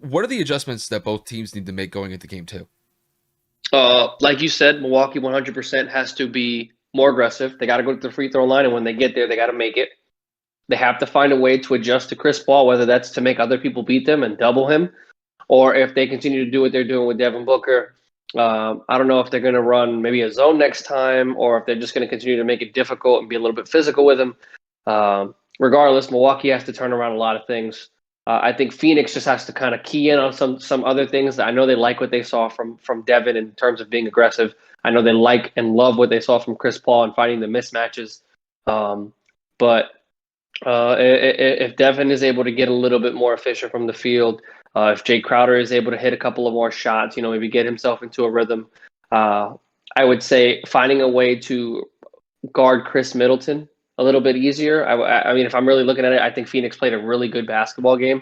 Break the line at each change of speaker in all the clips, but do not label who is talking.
what are the adjustments that both teams need to make going into game two?
Like you said, Milwaukee 100% has to be more aggressive. They got to go to the free throw line, and when they get there, they got to make it. They have to find a way to adjust to Chris Paul, whether that's to make other people beat them and double him, or if they continue to do what they're doing with Devin Booker. I don't know if they're going to run maybe a zone next time, or if they're just going to continue to make it difficult and be a little bit physical with him. Regardless, Milwaukee has to turn around a lot of things. I think Phoenix just has to kind of key in on some other things. I know they like what they saw from Devin in terms of being aggressive. I know they like and love what they saw from Chris Paul and finding the mismatches. But if Devin is able to get a little bit more efficient from the field, if Jay Crowder is able to hit a couple of more shots, maybe get himself into a rhythm, I would say finding a way to guard Chris Middleton a little bit easier. I mean, if I'm really looking at it, I think Phoenix played a really good basketball game,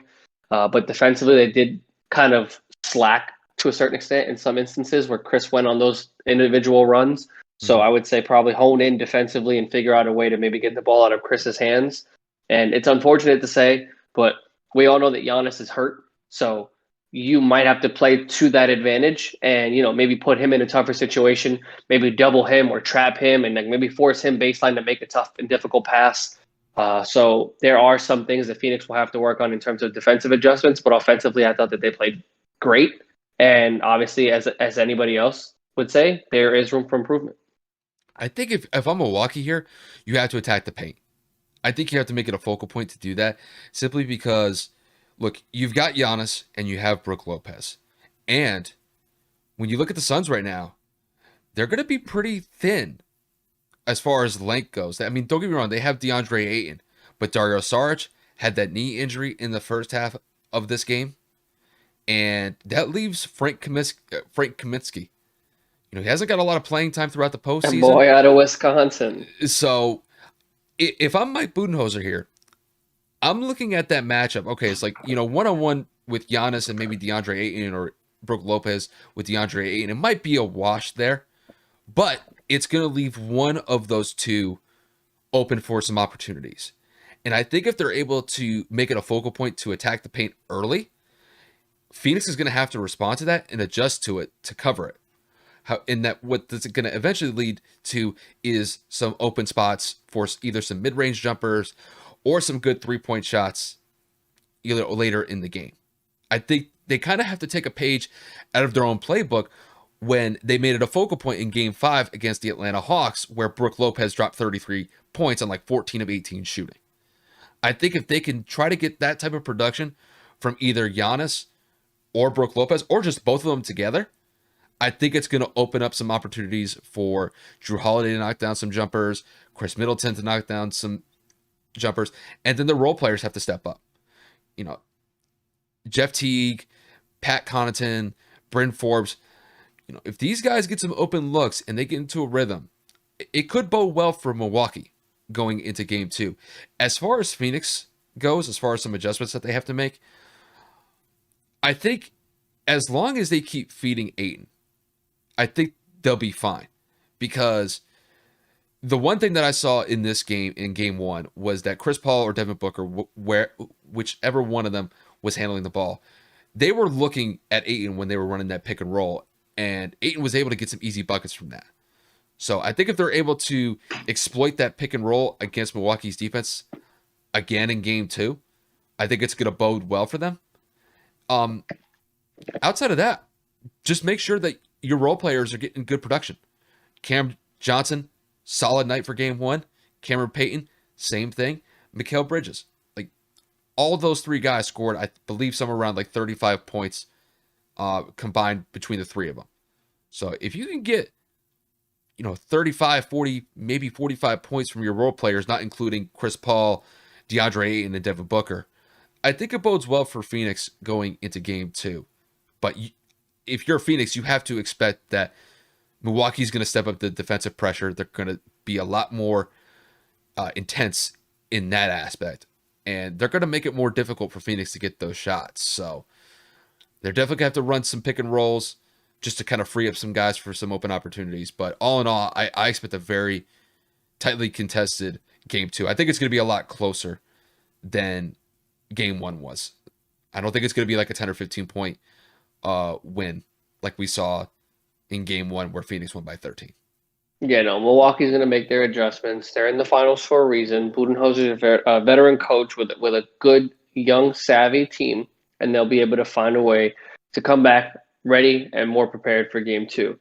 but defensively they did kind of slack to a certain extent in some instances where Chris went on those individual runs. So I would say probably hone in defensively and figure out a way to maybe get the ball out of Chris's hands. And it's unfortunate to say, but we all know that Giannis is hurt. So you might have to play to that advantage and, maybe put him in a tougher situation, maybe double him or trap him and maybe force him baseline to make a tough and difficult pass. So there are some things that Phoenix will have to work on in terms of defensive adjustments, but offensively, I thought that they played great. And obviously, as anybody else would say, there is room for improvement.
I think if I'm Milwaukee here, you have to attack the paint. I think you have to make it a focal point to do that simply because, look, you've got Giannis and you have Brook Lopez. And when you look at the Suns right now, they're going to be pretty thin as far as length goes. I mean, don't get me wrong, they have DeAndre Ayton, but Dario Saric had that knee injury in the first half of this game. And that leaves Frank Kaminsky. He hasn't got a lot of playing time throughout the postseason.
A boy out of Wisconsin.
So if I'm Mike Budenholzer here, I'm looking at that matchup. Okay, it's like, one-on-one with Giannis and maybe DeAndre Ayton or Brook Lopez with DeAndre Ayton. It might be a wash there, but it's going to leave one of those two open for some opportunities. And I think if they're able to make it a focal point to attack the paint early, Phoenix is going to have to respond to that and adjust to it to cover it. What that's going to eventually lead to is some open spots for either some mid-range jumpers or some good three-point shots either later in the game. I think they kind of have to take a page out of their own playbook when they made it a focal point in Game 5 against the Atlanta Hawks, where Brook Lopez dropped 33 points on like 14 of 18 shooting. I think if they can try to get that type of production from either Giannis or Brook Lopez, or just both of them together, I think it's going to open up some opportunities for Drew Holiday to knock down some jumpers, Chris Middleton to knock down some jumpers, and then the role players have to step up. Jeff Teague, Pat Connaughton, Bryn Forbes, if these guys get some open looks and they get into a rhythm, it could bode well for Milwaukee going into game two. As far as Phoenix goes, as far as some adjustments that they have to make, I think as long as they keep feeding Ayton, I think they'll be fine. Because the one thing that I saw in this game, in game one, was that Chris Paul or Devin Booker, whichever one of them was handling the ball, they were looking at Ayton when they were running that pick and roll, and Ayton was able to get some easy buckets from that. So I think if they're able to exploit that pick and roll against Milwaukee's defense again in game two, I think it's going to bode well for them. Outside of that, just make sure that your role players are getting good production. Cam Johnson, solid night for game one. Cameron Payton, same thing. Mikal Bridges. Like, all those three guys scored, I believe, somewhere around like 35 points combined between the three of them. So if you can get 35, 40, maybe 45 points from your role players, not including Chris Paul, DeAndre Ayton, and Devin Booker, I think it bodes well for Phoenix going into game two. But if you're Phoenix, you have to expect that Milwaukee's going to step up the defensive pressure. They're going to be a lot more intense in that aspect. And they're going to make it more difficult for Phoenix to get those shots. So they're definitely going to have to run some pick and rolls just to kind of free up some guys for some open opportunities. But all in all, I expect a very tightly contested game two. I think it's going to be a lot closer than game one was. I don't think it's going to be like a 10 or 15 point win like we saw in game one where Phoenix won by 13.
Yeah, no, Milwaukee's going to make their adjustments. They're in the finals for a reason. Budenholzer is a veteran coach with a good, young, savvy team, and they'll be able to find a way to come back ready and more prepared for game two.